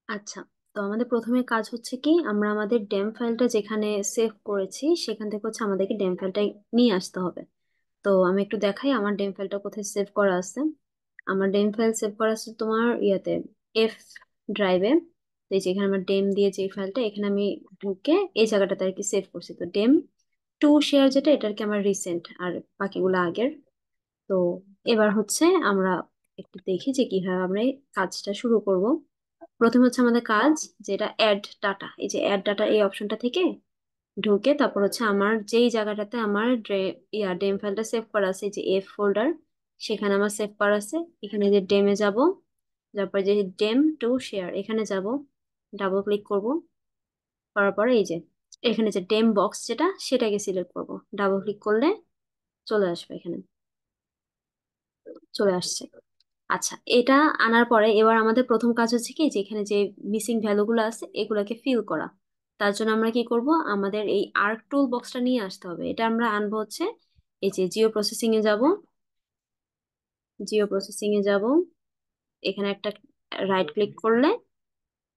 আচ্ছা, তো আমাদের প্রথমে কাজ হচ্ছে কি, আমরা আমাদের ডেম ফাইলটা যেখানে সেভ করেছি সেখান থেকে হচ্ছে আমাদেরকে ডেম ফাইলটা নিয়ে আসতে হবে। তো আমি একটু দেখাই আমার ডেম ফাইলটা কোথায় সেভ করা আছে। আমার ডেম ফাইল সেভ করা আছে তোমার ইয়াতে, এফ ড্রাইভে। তো এই যে এখানে আমার ডেম দিয়ে যে ফাইলটা, এখানে আমি ঢুকে এই জায়গাটাতে আর কি সেভ করছি। তো ডেম টু শেয়ার যেটা, এটা আর কি আমার রিসেন্ট, আর বাকিগুলো আগের। তো এবার হচ্ছে আমরা একটু দেখি যে কিভাবে আমরা এই কাজটা শুরু করব। প্রথমে হচ্ছে আমাদের কাজ, যেটা অ্যাড ডাটা, এই যে অ্যাড ডাটা এই অপশনটা থেকে ঢুকে তারপর হচ্ছে আমার যেই জায়গাটাতে আমার ডেম ফাইলটা সেভ করা আছে, এই যে এফ ফোল্ডার, সেখানে আমার সেভ করা আছে। এখানে যে ডেমে যাব, তারপর যে ডেম টু শেয়ার এখানে যাব, ডাবল ক্লিক করব। করার পরে এই যে এখানে যে ডেম বক্স যেটা, সেটাকে সিলেক্ট করব। ডাবল ক্লিক করলে চলে আসবে, এখানে চলে আসছে। আচ্ছা, এটা আনার পরে এবার আমাদের প্রথম কাজ হচ্ছে কি, যে এখানে যে মিসিং ভ্যালুগুলো আছে এগুলাকে ফিল করা। তার জন্য আমরা কি করব, আমাদের এই আর্ক টুল বক্সটা নিয়ে আসতে হবে। এটা আমরা আনবো হচ্ছে এই যে জিও প্রসেসিং এ যাব, জিও প্রসেসিং এ যাব, এখানে একটা রাইট ক্লিক করলে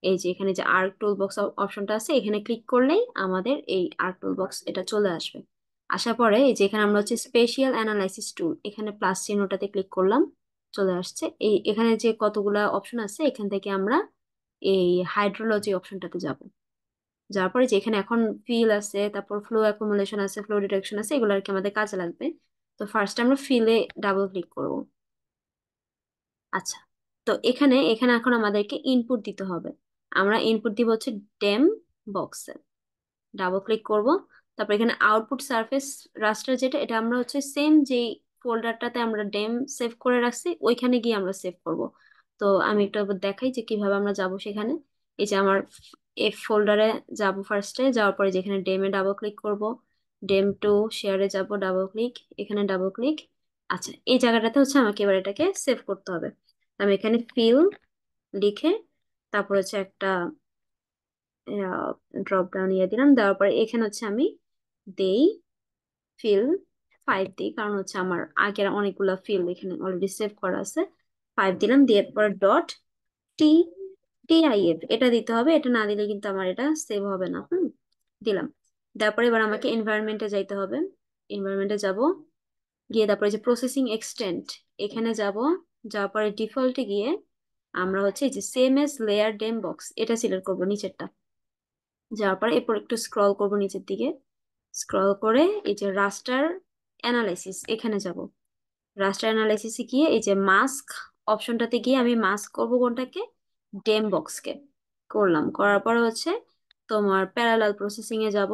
এই যে এখানে যে আর্ক টুল বক্স অপশনটা আছে, এখানে ক্লিক করলেই আমাদের এই আর্ক টুল বক্স এটা চলে আসবে। আসার পরে এই যে এখানে আমরা হচ্ছে স্পেশাল অ্যানালাইসিস টুল, এখানে প্লাস চিহ্নটাতে ক্লিক করলাম, চলে আসছে। এই এখানে যে কতগুলা অপশন আছে, এখান থেকে আমরা এই হাইড্রোলজি অপশনটাতে যাব। যাওয়ার পরে যে এখানে এখন ফিল আছে, তারপর ফ্লো অ্যাকুমুলেশন আছে, ফ্লো ডিটেকশন আছে, এগুলো আর কি আমাদের কাজে লাগবে। তো ফার্স্ট আমরা ফিলে ডাবল ক্লিক করব। আচ্ছা, তো এখানে এখানে এখন আমাদেরকে ইনপুট দিতে হবে। আমরা ইনপুট দিব হচ্ছে ডেম বক্সে, ডাবল ক্লিক করব। তারপর এখানে আউটপুট সারফেস রাস্টার যেটা, এটা আমরা হচ্ছে সেম যেই ফোল্ডারটাতে আমরা ডেম সেভ করে রাখছি ওইখানে গিয়ে আমরা সেভ করব। তো আমি একটু আবার দেখাই যে কিভাবে আমরা যাব সেখানে। এই যে আমার এফ ফোল্ডারে যাব, ফার্স্টে যাওয়ার পরে যেখানে ডেমে ডাবল ক্লিক করব, ডেম টু শেয়ারে যাব, ডাবল ক্লিক, এখানে ডাবল ক্লিক। আচ্ছা, এই জায়গাটাতে হচ্ছে আমাকে এবার এটাকে সেভ করতে হবে। আমি এখানে ফিল লিখে তারপর হচ্ছে একটা ড্রপ ডাউন ইয়ে দিলাম, দেওয়ার পরে এখানে হচ্ছে আমি দেই ফিল 5 দিই, কারণ হচ্ছে আমার আগের অনেকগুলা ফিল এখানে অলরেডি সেভ করা আছে। 5 দিলাম, দিয়ে পরে ডট টি টিআইএফ এটা দিতে হবে। এটা না দিলে কিন্তু আমার এটা সেভ হবে না। দিলাম। তারপরে এবার আমাকে এনভায়রনমেন্টে যাইতে হবে। এনভায়রনমেন্টে যাব, গিয়ে তারপরে যে প্রসেসিং এক্সটেন্ট এখানে যাব। যাওয়ার পরে ডিফল্টে গিয়ে আমরা হচ্ছে এই যে সেম এস লেয়ার ডেম বক্স এটা সিলেক্ট করবো, নিচেরটা। যাওয়ার পরে এরপর একটু স্ক্রল করব নিচের দিকে, স্ক্রল করে এই যে রাস্টার অ্যানালাইসিস এখানে যাব। রাস্টার অ্যানালাইসিসে গিয়ে এই যে মাস্ক অপশনটাতে গিয়ে আমি মাস্ক করব কোনটাকে, ডেম বক্সকে করলাম। করার পর হচ্ছে তোমার প্যারালাল প্রসেসিং এ যাব,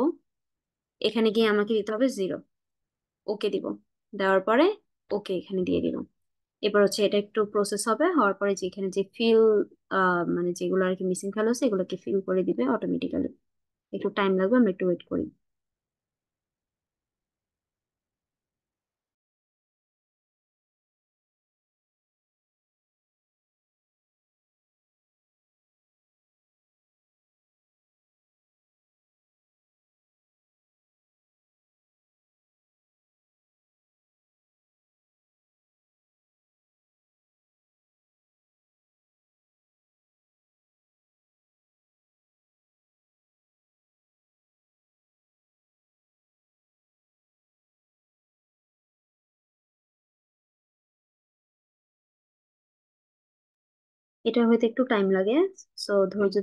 এখানে গিয়ে আমাকে দিতে হবে 0, ওকে দিব। দেওয়ার পরে ওকে এখানে দিয়ে দিলাম। এবার হচ্ছে এটা একটু প্রসেস হবে, হওয়ার পরে যেখানে যে ফিল মানে যেগুলো আর কি মিসিং ফেলো আছে এগুলোকে ফিল করে দিবে অটোমেটিক্যালি। একটু টাইম লাগবে, আমরা একটু ওয়েট করি। এটা হয়তো একটু টাইম লাগে। সো ধৈর্য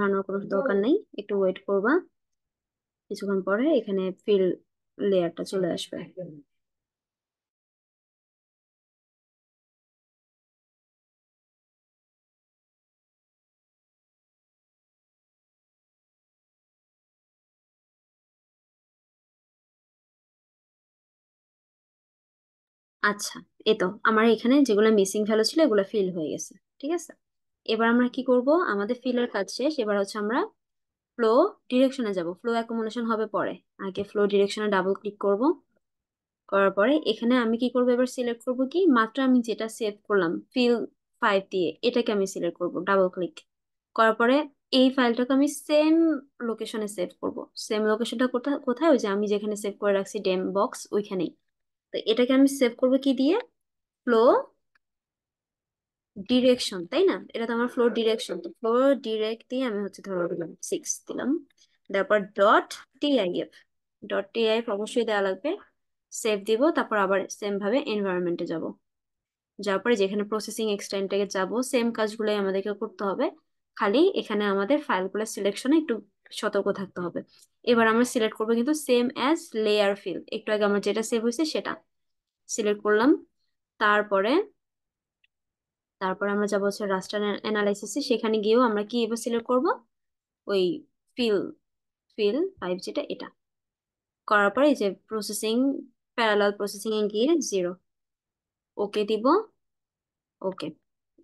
হারানোর কোনো দরকার নেই, একটু ওয়েট করবা। কিছুক্ষণ পরে এখানে ফিল লেয়ারটা চলে আসবে। আচ্ছা, এই তো আমার এখানে যেগুলো মিসিং ভ্যালু ছিল এগুলো ফিল হয়ে গেছে। ঠিক আছে, এবার আমরা কি করব, আমাদের ফিলের কাজ শেষ। এবার হচ্ছে আমরা ফ্লো ডিরেকশনে যাব। ফ্লো অ্যাকোমোডেশন হবে পরে, আগে ফ্লো ডিরেকশনে ডাবল ক্লিক করব। করার পরে এখানে আমি কি করব, এবার সিলেক্ট করব কি, মাত্র আমি যেটা সেভ করলাম ফিল 5 দিয়ে, এটাকে আমি সিলেক্ট করব, ডাবল ক্লিক করার পরে এই ফাইলটাকে আমি সেম লোকেশনে সেভ করব। সেম লোকেশনটা কোথায় কোথায়, ওই যে আমি যেখানে সেভ করে রাখছি ডেম বক্স ওইখানেই। তো এটাকে আমি সেভ করব কি দিয়ে, ফ্লো ডিরেকশন, তাই না? এটা তো আমার ফ্লো ডিরেকশন, তো ফ্লো ডিরেক্ট দিয়ে আমি হচ্ছে ধরো দিলাম 6 দিলাম। তারপর ডট টিআইএফ, ডট টিআইএফ অবশ্যই দেওয়া লাগবে। সেভ দিব, তারপর আবার সেম ভাবে এনভায়রনমেন্টে যাব। যাওয়ার পরে যেখানে প্রসেসিং এক্সটেন্ডে যাব, সেম কাজগুলোই আমাদেরকে করতে হবে। খালি এখানে আমাদের ফাইলগুলো সিলেকশনে একটু সতর্ক থাকতে হবে। এবার আমরা সিলেক্ট করবো কিন্তু সেম অ্যাজ লেয়ার ফিল, একটু আগে আমার যেটা সেভ হয়েছে সেটা সিলেক্ট করলাম। তারপরে তারপরে আমরা যাবো হচ্ছে রাস্টার অ্যানালাইসিসে, সেখানে গিয়েও আমরা কি এবার সিলেক্ট করব, ওই ফিল, ফিল 5 যেটা, এটা করার পরে এই যে প্রসেসিং, প্যারালাল প্রসেসিং এ গিয়ে 0, ওকে দিব। ওকে,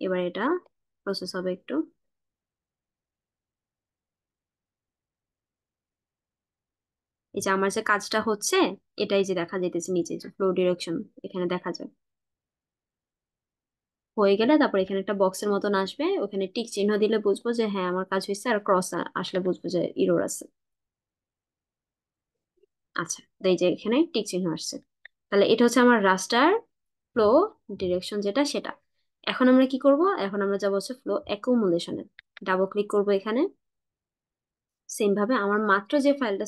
এবার এটা প্রসেস হবে একটু। এই যে আমার যে কাজটা হচ্ছে, এটাই যে দেখা যাইতেছে নিচে যে ফ্লো ডিরেকশন, এখানে দেখা যায়। হয়ে গেলে তারপর এখানে একটা বক্সের মতন আসবে, ওখানে টিক চিহ্ন দিলে বুঝবো যে হ্যাঁ আমার কাজ হয়েছে, আর ক্রস আসলে বুঝবো যে ইরর আছে। আচ্ছা, তো এই যে এখানে টিক চিহ্ন আসছে। তাহলে এটা হচ্ছে আমার রাস্টার ফ্লো ডিরেকশন যেটা সেটা। এখন আমরা কি করব, এখন আমরা যাবো হচ্ছে ফ্লো অ্যাকুমুলেশনে, ডাবল ক্লিক করব এখানে। সেম ভাবে আমার মাত্র যে ফাইলটা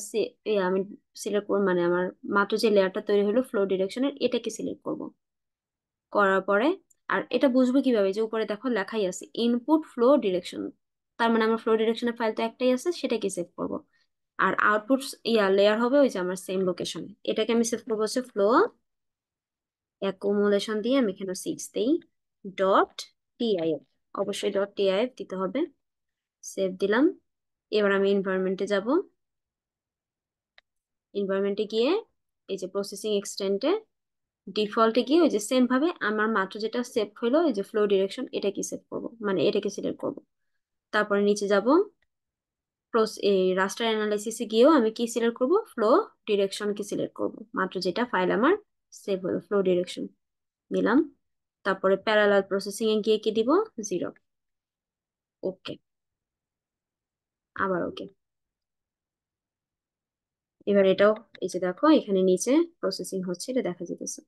আমি সিলেক্ট করব, মানে আমার মাত্র যে লেয়ারটা তৈরি হলো ফ্লো ডিরেকশনের, এটাকে সিলেক্ট করব। করার পরে, আর এটা বুঝবো কিভাবে, যে উপরে দেখো লেখাই আছে ইনপুট ফ্লো ডিরেকশন, তার মানে আমার ফ্লো ডিরেকশনের ফাইল তো একটাই আছে, সেটাকে সেভ করব। আর আউটপুট লেয়ার হবে ওই যে আমার সেম লোকেশনে, এটাকে আমি সেভ করবো হচ্ছে ফ্লো অ্যাকুমুলেশন দিয়ে, আমি এখানে 6 দেই। ডট টিআইএফ, অবশ্যই ডট টিআইএফ দিতে হবে। সেভ দিলাম। এবার আমি এনভায়রনমেন্টে যাব। এনভায়রনমেন্টে গিয়ে এই যে প্রসেসিং এক্সটেন্টে ডিফল্টে গিয়ে ওই যে সেম ভাবে আমার মাত্র যেটা সেভ হলো, এই যে ফ্লো ডিরেকশন, এটাকে সেভ করব, মানে এটাকে সিলেক্ট করব। তারপরে নিচে যাব, এই রাস্টার অ্যানালাইসিসে গিয়েও আমি কি সিলেক্ট করব, ফ্লো ডিরেকশনকে সিলেক্ট করব, মাত্র যেটা ফাইল আমার সেভ হলো ফ্লো ডিরেকশন দিলাম। তারপরে প্যারালাল প্রসেসিং এ গিয়ে কি দিব, 0, ওকে, আবার ওকে। এবার এটাও, এই যে দেখো এখানে নিচে প্রসেসিং হচ্ছে, এটা দেখা যেতেছে।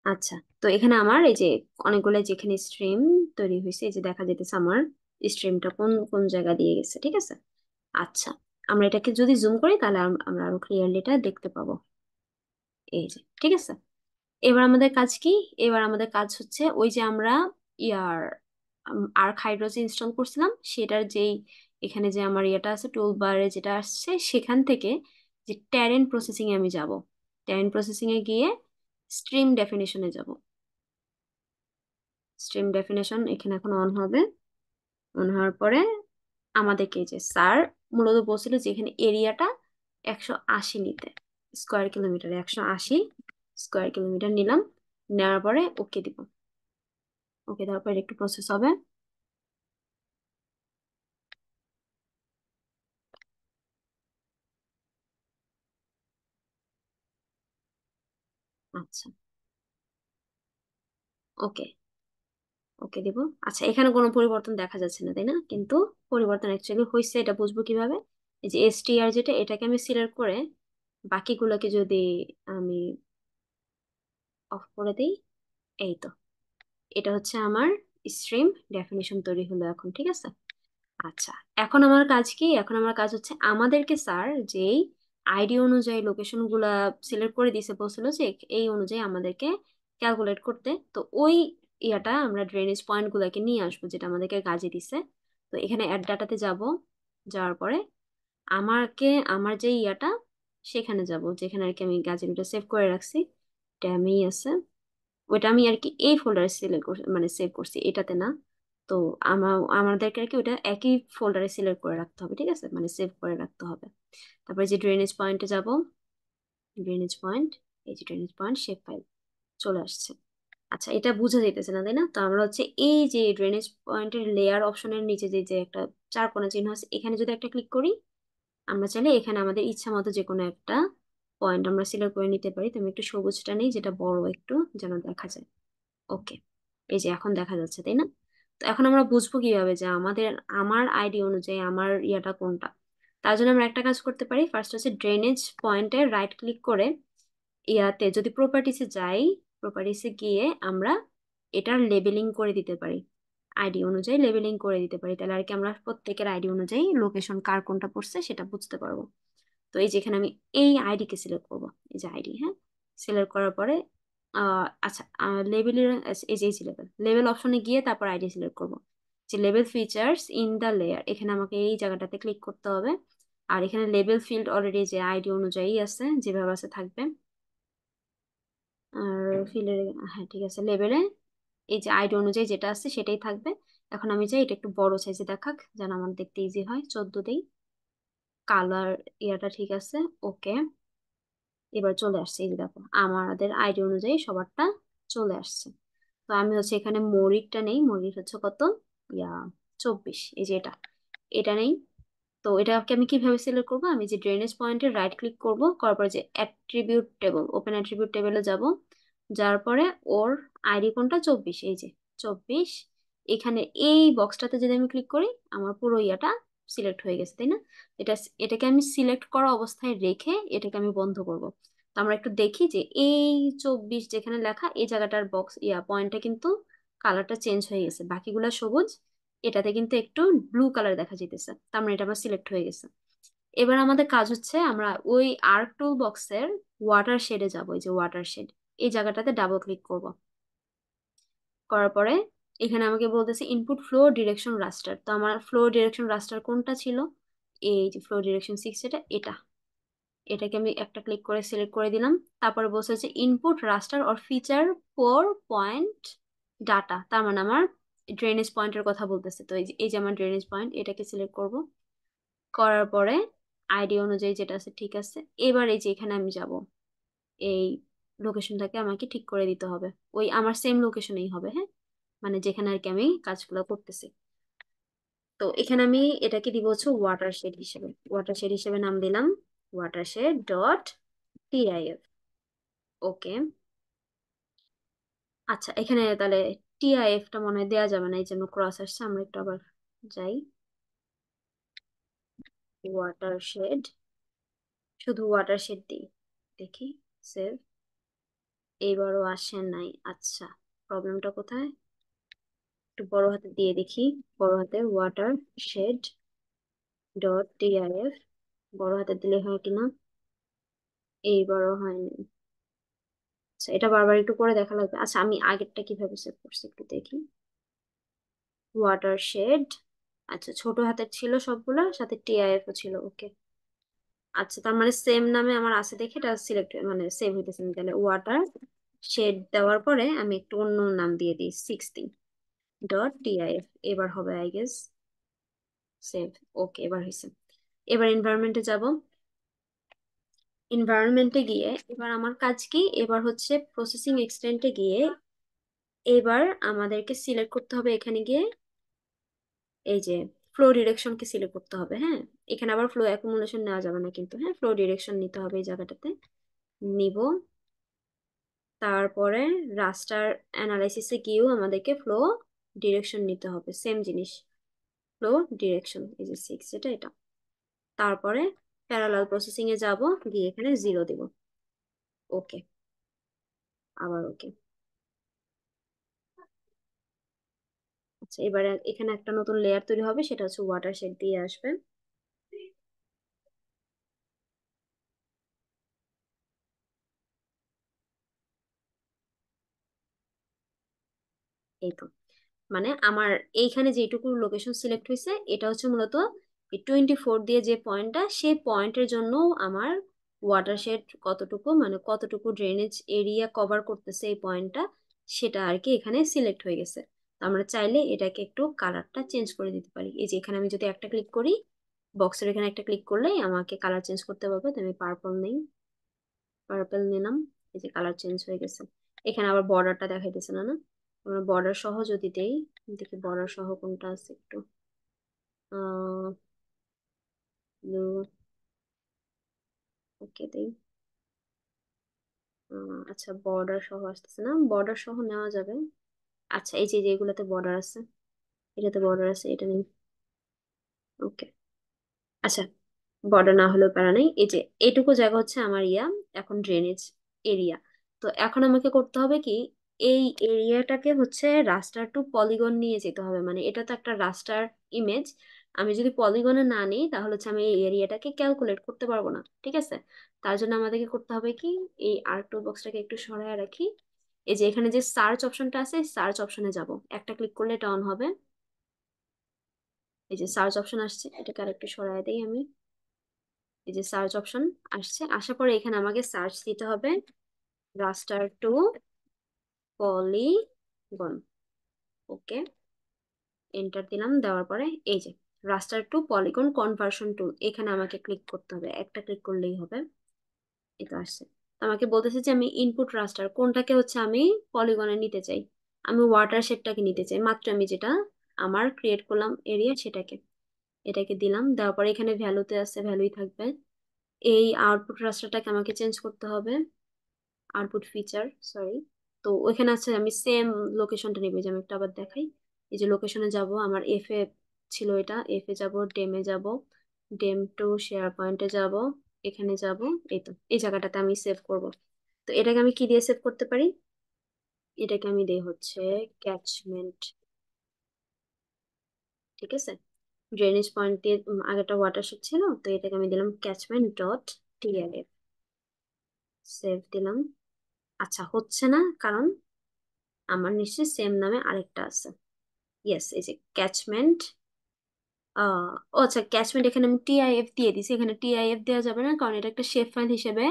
আচ্ছা, তো এখানে আমার এই যে অনেকগুলো যেখানে স্ট্রিম তৈরি হয়েছে, এই যে দেখা যেতেছে আমার স্ট্রিমটা কোন কোন জায়গা দিয়ে গেছে, ঠিক আছে। আচ্ছা, আমরা এটাকে যদি জুম করি তাহলে আমরা আরো ক্লিয়ারলি এটা দেখতে পাবো। এই যে ঠিক আছে। এবার আমাদের কাজ কি, এবার আমাদের কাজ হচ্ছে ওই যে আমরা ইয়ার আর্ক হাইড্রোজেন ইনস্টল করছিলাম, সেটার যেই এখানে যে আমার ইয়েটা আছে টুল বারে যেটা আসছে, সেখান থেকে যে ট্যারেন প্রসেসিং এ আমি যাব। ট্যারেন প্রসেসিং এ গিয়ে স্ট্রিম ডেফিনেশনে যাব। স্ট্রিম ডেফিনেশন এখানে এখন অন হবে। অন হওয়ার পরে আমাদেরকে এই যে স্যার মূলত বলছিল যে এখানে এরিয়াটা 180 নিতে, স্কোয়ার কিলোমিটার 180 স্কোয়ার কিলোমিটার নিলাম। নেওয়ার পরে ওকে দিব। ওকে দেওয়ার পরে একটু প্রসেস হবে। আচ্ছা, ওকে, ওকে দিব। আচ্ছা, এখানে কোনো পরিবর্তন দেখা যাচ্ছে না, তাই না? কিন্তু পরিবর্তন অ্যাকচুয়ালি হয়েছে, এটা বুঝবো কিভাবে, এই যে এসটিআর যেটা, এটাকে আমি সিলেক্ট করে বাকিগুলোকে যদি আমি অফ করে দিই, এই তো, এটা হচ্ছে আমার স্ট্রিম ডেফিনিশন তৈরি হলো এখন, ঠিক আছে। আচ্ছা, এখন আমার কাজ কি, এখন আমার কাজ হচ্ছে আমাদেরকে স্যার যেই আইডি অনুযায়ী লোকেশন গুলা সিলেক্ট করে দিছে, বলছিল যে এই অনুযায়ী আমাদেরকে ক্যালকুলেট করতে, তো ওই ইয়াটা আমরা ড্রেনেজ পয়েন্ট গুলাকে নিয়ে আসবো যেটা আমাদেরকে কাজে দিছে। তো এখানে অ্যাড ডাটাতে যাব। যাওয়ার পরে আমাকে আমার যে ইয়াটা, সেখানে যাব যেখানে আর কি আমি কাজের ওটা সেভ করে রাখছি, ট্যামেই আছে, ওইটা আমি আর কি এই ফোল্ডারে সিলেক্ট মানে সেভ করছি, এটাতে না। তো আমাদেরকে আর কি ওটা একই ফোল্ডারে সিলেক্ট করে রাখতে হবে, ঠিক আছে, মানে সেভ করে রাখতে হবে। তারপরে যে ড্রেনেজ পয়েন্টে যাব, ড্রেনেজ পয়েন্ট, এই যে ড্রেনেজ পয়েন্ট শেপ ফাইল চলে আসছে। আচ্ছা, এটা বোঝা যাইতেছে না, তাই না? তো আমরা হচ্ছে এই যে ড্রেনেজ পয়েন্টের লেয়ার অপশনের নিচে যে যে একটা চার কোণা চিহ্ন আছে, এখানে যদি একটা ক্লিক করি, আমরা চাইলে এখানে আমাদের ইচ্ছা মতো যে কোনো একটা পয়েন্ট আমরা সিলেক্ট করে নিতে পারি। তো আমি একটু সবুজটা নেই, যেটা বড় একটু, যেন দেখা যায়। ওকে, এই যে এখন দেখা যাচ্ছে, তাই না? তো এখন আমরা বুঝবো কিভাবে যে আমার আইডি অনুযায়ী আমার ইয়াটা কোনটা। তার জন্য আমরা একটা কাজ করতে পারি। ফার্স্ট হচ্ছে ড্রেনেজ পয়েন্টে রাইট ক্লিক করে ইয়াতে যদি প্রপার্টিসে যাই, প্রপার্টিসে গিয়ে আমরা এটার লেবেলিং করে দিতে পারি, আইডি অনুযায়ী লেবেলিং করে দিতে পারি। তাহলে আর কি আমরা প্রত্যেকের আইডি অনুযায়ী লোকেশন কার কোনটা পড়ছে সেটা বুঝতে পারবো। তো এই যেখানে আমি এই আইডি কে সিলেক্ট করবো, এই যে আইডি, হ্যাঁ, সিলেক্ট করার পরে আচ্ছা, লেবেলের এই যে লেভেল লেভেল অপশনে গিয়ে তারপর আইডি সিলেক্ট করবো। যে level features in the layer, এখানে আমাকে এই জায়গাটাতে ক্লিক করতে হবে। আর এখানে লেভেল ফিল্ড অলরেডি যে আইডি অনুযায়ী আছে, যেভাবে আছে থাকবে। আর ফিল্ডের, হ্যাঁ ঠিক আছে, লেভেলে এই যে আইডি অনুযায়ী যেটা আছে সেটাই থাকবে। এখন আমি চাই এটা একটু বড় সাইজে দেখাক, যেন আমার দেখতে ইজি হয়। 14 দেই, কালার ইয়াটা ঠিক আছে, ওকে। এবার চলে আসছে, এই যে দেখো আমাদের আইডি অনুযায়ী সবারটা চলে আসছে। তো আমি হচ্ছে এখানে মরিকটা নেই, মরিক হচ্ছে কত, ইয়া 24, এই যে এটা, এটা নেই। তো এটাকে আমি কিভাবে সিলেক্ট করবো, আমি যে ড্রেনেজ পয়েন্টে রাইট ক্লিক করব, করার পরে যে অ্যাট্রিবিউট টেবল, ওপেন অ্যাট্রিবিউট টেবিলে যাব। যার পরে ওর আইডি কোনটা, 24, এই যে 24। এখানে এই বক্সটাতে যদি আমি ক্লিক করি, আমার পুরো ইয়াটা সিলেক্ট হয়ে গেছে, তাই না? এটা, এটাকে আমি সিলেক্ট করা অবস্থায় রেখে এটাকে আমি বন্ধ করব। তো আমরা একটু দেখি যে এই 24 যেখানে লেখা, এই জায়গাটার বক্স পয়েন্টটা কিন্তু কালারটা চেঞ্জ হয়ে গেছে, বাকিগুলা সবুজ, এটাতে কিন্তু একটু ব্লু কালার দেখা যেতেছে। তার মানে এটা আমার সিলেক্ট হয়ে গেছে। এবার আমাদের কাজ হচ্ছে আমরা ওই আর্ক টুল বক্সের ওয়াটার শেডে যাবো, এই যে ওয়াটার শেড, এই জায়গাটাতে ডাবল ক্লিক করব। করার পরে এখানে আমাকে বলতেছে ইনপুট ফ্লো ডিরেকশন রাস্টার। তো আমার ফ্লো ডিরেকশন রাস্টার কোনটা ছিল, এই যে ফ্লো ডিরেকশন 6, এটা এটাকে আমি একটা ক্লিক করে সিলেক্ট করে দিলাম। তারপরে বলছে হচ্ছে input raster or feature for point data, তার মানে আমার ড্রেনেজ পয়েন্টের কথা বলতেছে। তো এই যে আমার ড্রেনেজ পয়েন্ট, এটাকে সিলেক্ট করব। করার পরে আইডি অনুযায়ী যেটা আছে ঠিক আছে। এবার এই যে এখানে আমি যাব, এই লোকেশনটাকে আমাকে ঠিক করে দিতে হবে, ওই আমার সেম লোকেশনেই হবে, হ্যাঁ, মানে যেখানে আর কি আমি কাজগুলো করতেছি। তো এখানে আমি এটাকে দিব হচ্ছে ওয়াটারশেড হিসেবে, ওয়াটারশেড হিসেবে নাম দিলাম ওয়াটারশেড ডট টিআইএফ। ওকে, আচ্ছা, এখানে তাহলে টিআইএফ টা মনে হয় দেওয়া যাবে না, এই জন্য ক্রস আসছে। আমরা একটু আবার যাই, ওয়াটারশেড, শুধু ওয়াটারশেড দিই, দেখি, সেভ। এইবারও আসে নাই, আচ্ছা, প্রবলেমটা কোথায়? একটু বড় হাতে দিয়ে দেখি, বড় হাতে ওয়াটার শেড ডট টিআইএফ, বড় হাতে দিলে হয় কিনা। এইবারও হয়নি। আচ্ছা, এটা বারবার একটু করে দেখা লাগবে। আচ্ছা, আমি আগেরটা কিভাবে সেভ করছি একটু দেখি। ওয়াটার শেড, আচ্ছা, ছোট হাতের ছিল সবগুলা, সাথে টিআইএফ ও ছিল, ওকে। আচ্ছা, তার মানে সেম নামে আমার আছে দেখে এটা সিলেক্ট মানে সেভ হইতেছে না। তাহলে ওয়াটার শেড দেওয়ার পরে আমি একটু অন্য নাম দিয়ে দিই, 16 ডট টিআইএফ, এবার হবে আই গেস। সেভ, ওকে, এবার হয়েছে। এবার এনভায়রনমেন্টে যাব। এনভায়রনমেন্টে গিয়ে এবার আমার কাজ কি, এবার হচ্ছে প্রসেসিং এক্সটেন্টে গিয়ে এবার আমাদেরকে সিলেক্ট করতে হবে, এখানে গিয়ে এই যে ফ্লো ডিরেকশনকে সিলেক্ট করতে হবে, হ্যাঁ। এখানে আবার ফ্লো অ্যাকুমুলেশন নেওয়া যাবে না কিন্তু, হ্যাঁ, ফ্লো ডিরেকশন নিতে হবে এই জায়গাটাতে, নিব। তারপরে রাস্টার অ্যানালাইসিসে গিয়েও আমাদেরকে ফ্লো ডিরেকশন নিতে হবে, সেম জিনিস, ফ্লো ডিরেকশন, এই যে 6, এটা তারপরে প্যারালাল প্রসেসিং এ যাব, গিয়ে এখানে 0 দিব। ওকে, আবার ওকে। আচ্ছা, এবারে এখানে একটা নতুন লেয়ার তৈরি হবে, সেটা হচ্ছে ওয়াটার শেড দিয়ে আসবে। এই তো, মানে আমার এইখানে যেটুকু লোকেশন সিলেক্ট হয়েছে, এটা হচ্ছে মূলত এই 24 দিয়ে যে পয়েন্টটা, সেই পয়েন্টের জন্য আমার ওয়াটারশেড কতটুকু, মানে কতটুকু ড্রেনেজ এরিয়া কভার করতেছে এই পয়েন্টটা, সেটা আর কি এখানে সিলেক্ট হয়ে গেছে। তো আমরা চাইলে এটাকে একটু কালারটা চেঞ্জ করে দিতে পারি। এই যে এখানে আমি যদি একটা ক্লিক করি, বক্সের এখানে একটা ক্লিক করলেই আমাকে কালার চেঞ্জ করতে পারবে। তো আমি পার্পল নেই, পার্পল নিলাম। এই যে কালার চেঞ্জ হয়ে গেছে। এখানে আবার বর্ডারটা দেখাইতেছে না, না? আমরা বর্ডার সহ যদি দেই, দেখি বর্ডার সহ কোনটা আছে একটু, আহ ওকে দেই। আচ্ছা, বর্ডার সহ আসতেছে না, বর্ডার সহ নেওয়া যাবে। আচ্ছা, এই যে এগুলাতে বর্ডার আছে, এটাতে বর্ডার আছে, এটা নেই। ওকে। আচ্ছা, বর্ডার না হলেও প্যারা নেই। এই যে এইটুকু জায়গা হচ্ছে আমার এখন ড্রেনেজ এরিয়া। তো এখন আমাকে করতে হবে কি, এই এরিয়াটাকে হচ্ছে রাস্টার টু পলিগন নিয়ে যেতে হবে। মানে এটা তো একটা রাস্টার ইমেজ, আমি যদি পলিগনে না নিই তাহলে হচ্ছে আমি এই এরিয়াটাকে ক্যালকুলেট করতে পারবো না, ঠিক আছে? তার জন্য আমাদেরকে করতে হবে কি, এই আর টু বক্সটাকে একটু সরায় রাখি। এই যে এখানে যে সার্চ অপশনটা আছে, সার্চ অপশনে যাব, একটা ক্লিক করলে এটা অন হবে। এই যে সার্চ অপশন আসছে, এটাকে আর একটু সরায় দিই আমি। এই যে সার্চ অপশন আসছে, আসার পরে এখানে আমাকে সার্চ দিতে হবে রাস্টার টু পলিগন। ওকে, এন্টার দিলাম, দেওয়ার পরে এই যে রাস্টার টু পলিগন কনভার্সন টুল, এখানে আমাকে ক্লিক করতে হবে, একটা ক্লিক করলেই হবে। এটা আসছে। তো আমাকে বলতেছে যে আমি ইনপুট রাস্টার কোনটাকে হচ্ছে আমি পলিগনে নিতে চাই। আমি ওয়াটার শেপটাকে নিতে চাই, মাত্র আমি যেটা আমার ক্রিয়েট করলাম এরিয়া সেটাকে, এটাকে দিলাম। দেওয়ার পরে এখানে ভ্যালুতে আছে, ভ্যালুই থাকবে। এই আউটপুট রাস্টারটাকে আমাকে চেঞ্জ করতে হবে, আউটপুট ফিচার, সরি। তো ওইখানে আছে আমি সেম লোকেশনটা নিব, যে আমি একটা আবার দেখাই। এই যে লোকেশনে যাব, আমার এফ এ ছিল, এটা এফ এ যাব, ডেমে যাব, ডেম টু শেয়ার পয়েন্টে যাব, এখানে যাব। এই তো এই জায়গাটাতে আমি সেভ করব। তো এটাকে আমি কি দিয়ে সেভ করতে পারি, এটাকে আমি দেই হচ্ছে ক্যাচমেন্ট, ঠিক আছে? ড্রেনেজ পয়েন্ট দিয়ে আগেটা ওয়াটারশেড ছিল, তো এটাকে আমি দিলাম ক্যাচমেন্ট ডট টিএলএফ, সেভ দিলাম। আচ্ছা, হচ্ছে না, কারণ আমার নিশ্চয়ই সেম নামে আরেকটা আছে। ইয়েস, এই যে ক্যাচমেন্ট, ও আচ্ছা, ক্যাচমেন্ট এখানে আমি টিআইএফ দিয়ে দিছি, এখানে টিআইএফ দেওয়া যাবে না কারণ এটা একটা শেপ ফাইল হিসেবে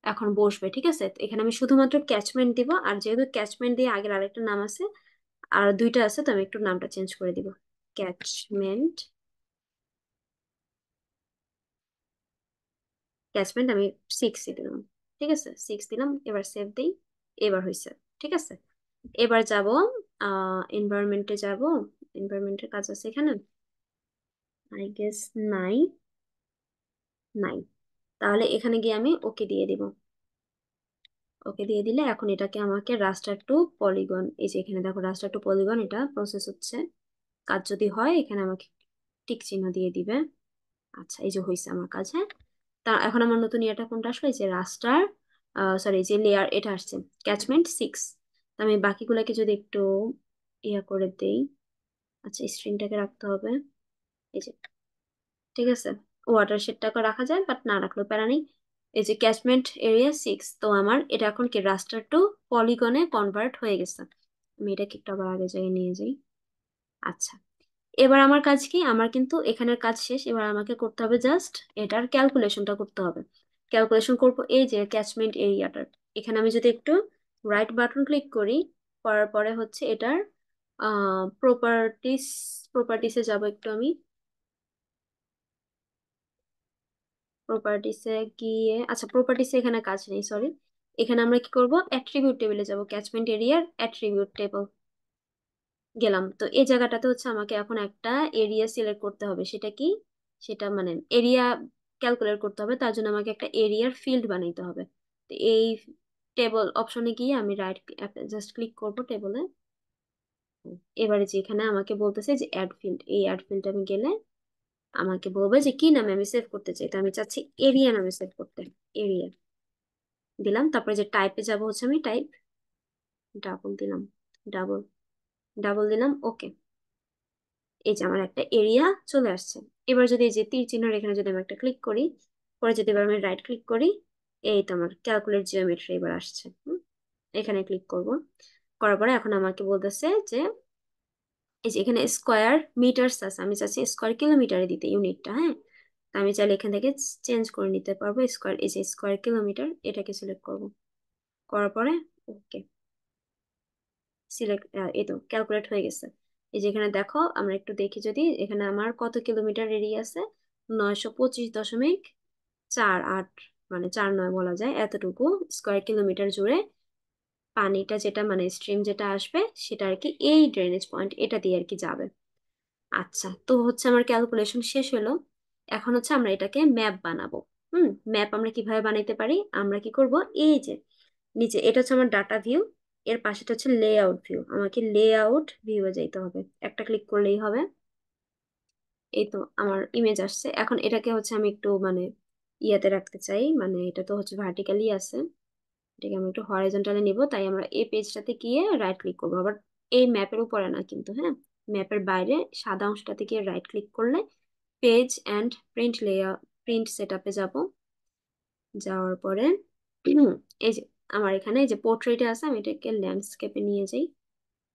এখন বসবে, ঠিক আছে? তো এখানে আমি শুধুমাত্র ক্যাচমেন্ট দিব, আর যেহেতু ক্যাচমেন্ট দিয়ে আগের আরেকটা নাম আছে, আর দুইটা আছে, তো আমি একটু নামটা চেঞ্জ করে দিব, ক্যাচমেন্ট। ক্যাচমেন্ট আমি 6 দিলাম, ঠিক আছে? 6 দিলাম, এবার সেভ দিই। এবার হয়েছে, ঠিক আছে? এবার যাব এনভায়রনমেন্টে যাব, এনভায়রনমেন্টের কাজ আছে এখানে, আই গেস নাই, নাই। তাহলে এখানে গিয়ে আমি ওকে দিয়ে দিব। ওকে দিয়ে দিলে এখন এটাকে আমাকে রাস্টার টু পলিগন, এই যে এখানে দেখো রাস্টার টু পলিগন এটা প্রসেস হচ্ছে। কাজ যদি হয় এখানে আমাকে টিক চিহ্ন দিয়ে দিবে। আচ্ছা, এই যে হয়েছে আমার কাজ, হ্যাঁ। তা এখন আমার নতুন ইয়েটা কোনটা আসলো, এই যে রাস্টার, সরি, যে লেয়ার এটা আসছে ক্যাচমেন্ট 6। আমি বাকিগুলোকে যদি একটু ইয়া করে দেই, আচ্ছা স্ক্রিনটাকে রাখতে হবে, এই যে, ঠিক আছে? ওয়াটার শেডটাকে রাখা যায়, বাট না রাখলেও প্যারা নেই। এই যে ক্যাচমেন্ট এরিয়া 6, তো আমার এটা এখন কি রাস্টার টু পলিগনে কনভার্ট হয়ে গেছে। আমি এটাকে একটু আবার আগে জায়গায় নিয়ে যাই। আচ্ছা, এবার আমার কাজ কি, আমার কিন্তু এখানের কাজ শেষ, এবার আমাকে করতে হবে জাস্ট এটার ক্যালকুলেশনটা করতে হবে। ক্যালকুলেশন করব এই যে ক্যাচমেন্ট এরিয়াটার, এখানে আমি যদি একটু রাইট বাটন ক্লিক করি, করার পরে হচ্ছে এটার প্রপার্টিস, প্রপার্টিসে যাব একটু আমি। প্রপার্টিসে গিয়ে, আচ্ছা প্রপার্টিসে এখানে কাজ নেই, সরি। এখানে আমরা কি করব, অ্যাট্রিবিউট টেবিলে যাব, ক্যাচমেন্ট এরিয়ার অ্যাট্রিবিউট টেবিল গেলাম। তো এই জায়গাটাতে হচ্ছে আমাকে এখন একটা এরিয়া সিলেক্ট করতে হবে, সেটা কি, সেটা মানে এরিয়া ক্যালকুলেট করতে হবে, তার জন্য আমাকে একটা এরিয়ার ফিল্ড বানাইতে হবে। তো এই টেবল অপশনে গিয়ে আমি রাইট জাস্ট ক্লিক করব টেবলে। এবারে যে এখানে আমাকে বলতেছে যে অ্যাড ফিল্ড, এই অ্যাড ফিল্ড আমি গেলে আমাকে বলবে যে কি নামে আমি সেভ করতে চাই, তো আমি চাচ্ছি এরিয়া নামে সেভ করতে। এরিয়া দিলাম, তারপরে যে টাইপে যাব হচ্ছে আমি টাইপ, ডাবল দিলাম, ডাবল, ডাবল দিলাম, ওকে। এই যে আমার একটা এরিয়া চলে আসছে। এবার যদি এই যে তীর চিহ্নের এখানে যদি আমি একটা ক্লিক করি, পরে যদি এবার আমি রাইট ক্লিক করি, এই তো আমার ক্যালকুলেট জিওমেট্রি এবার আসছে। এখানে ক্লিক করব, করার পরে এখন আমাকে বলতেছে যে এই যে এখানে স্কোয়ার মিটারস আছে, আমি চাচ্ছি স্কোয়ার কিলোমিটারে দিতে ইউনিটটা, হ্যাঁ। তা আমি চাইলে এখান থেকে চেঞ্জ করে নিতে পারবো, স্কোয়ার, এই যে স্কোয়ার কিলোমিটার এটাকে সিলেক্ট করব, করার পরে ওকে, সিলেক্ট, এই তো ক্যালকুলেট হয়ে গেছে। এই যে এখানে দেখো, আমরা একটু দেখি যদি এখানে আমার কত কিলোমিটার এরিয়া আছে, 925.48, মানে 4 9 বলা যায়, এতটুকু স্কোয়ার কিলোমিটার জুড়ে পানিটা যেটা মানে স্ট্রিম যেটা আসবে সেটা আর কি এই ড্রেনেজ পয়েন্ট এটা দিয়ে আর কি যাবে। আচ্ছা, তো হচ্ছে আমার ক্যালকুলেশন শেষ হলো। এখন হচ্ছে আমরা এটাকে ম্যাপ বানাবো। ম্যাপ আমরা কিভাবে বানাইতে পারি, আমরা কি করব, এই যে নিচে এটা হচ্ছে আমার ডাটা ভিউ, এর পাশেটা হচ্ছে লেআউট ভিউ, আমাকে লেআউট ভিউ এ যাইতে হবে, একটা ক্লিক করলেই হবে। এই তো আমার ইমেজ আসছে। এখন এটাকে হচ্ছে আমি একটু মানে ইয়াতে রাখতে চাই, মানে এটা তো হচ্ছে ভার্টিক্যালি আছে, এটাকে আমি একটু হরাইজন্টালি নিব, তাই আমরা এই পেজটাতে গিয়ে রাইট ক্লিক করবো। আবার এই ম্যাপের উপরে না কিন্তু, হ্যাঁ, ম্যাপের বাইরে সাদা অংশটাতে গিয়ে রাইট ক্লিক করলে page and print layer, print set আপে যাবো। যাওয়ার পরে এই যে আমার এখানে এই যে পোর্ট্রেটে আছে, আমি এটাকে ল্যান্ডস্কেপে নিয়ে যাই,